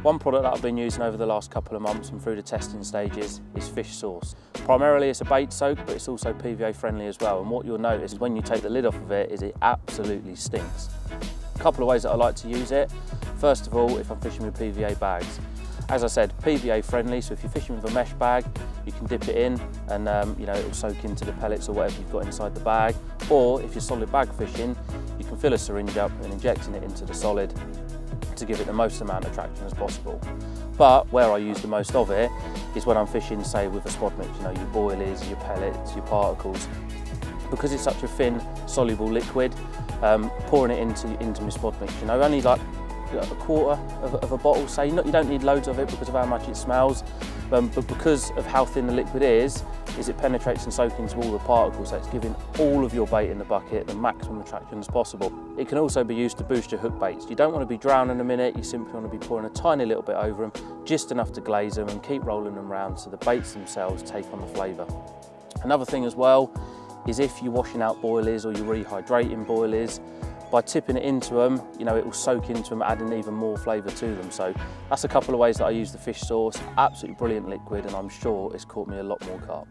One product that I've been using over the last couple of months and through the testing stages is fish sauce. Primarily it's a bait soak, but it's also PVA friendly as well. And what you'll notice when you take the lid off of it is it absolutely stinks. A couple of ways that I like to use it. First of all, if I'm fishing with PVA bags. As I said, PVA friendly, so if you're fishing with a mesh bag, you can dip it in and it'll soak into the pellets or whatever you've got inside the bag. Or if you're solid bag fishing, you can fill a syringe up and injecting it into the solid to give it the most amount of traction as possible. But where I use the most of it is when I'm fishing, say, with a spod mix, your boilies, your pellets, your particles. Because it's such a thin, soluble liquid, pouring it into my spod mix, only like a quarter of a bottle, say. You don't need loads of it because of how much it smells, but because of how thin the liquid is it penetrates and soaks into all the particles, so it's giving all of your bait in the bucket the maximum traction as possible. It can also be used to boost your hook baits. You don't want to be drowning them in it, you simply want to be pouring a tiny little bit over them, just enough to glaze them and keep rolling them around so the baits themselves take on the flavour. Another thing as well is if you're washing out boilies or you're rehydrating boilies, by tipping it into them, it will soak into them, adding even more flavour to them. So that's a couple of ways that I use the fish sauce. Absolutely brilliant liquid, and I'm sure it's caught me a lot more carp.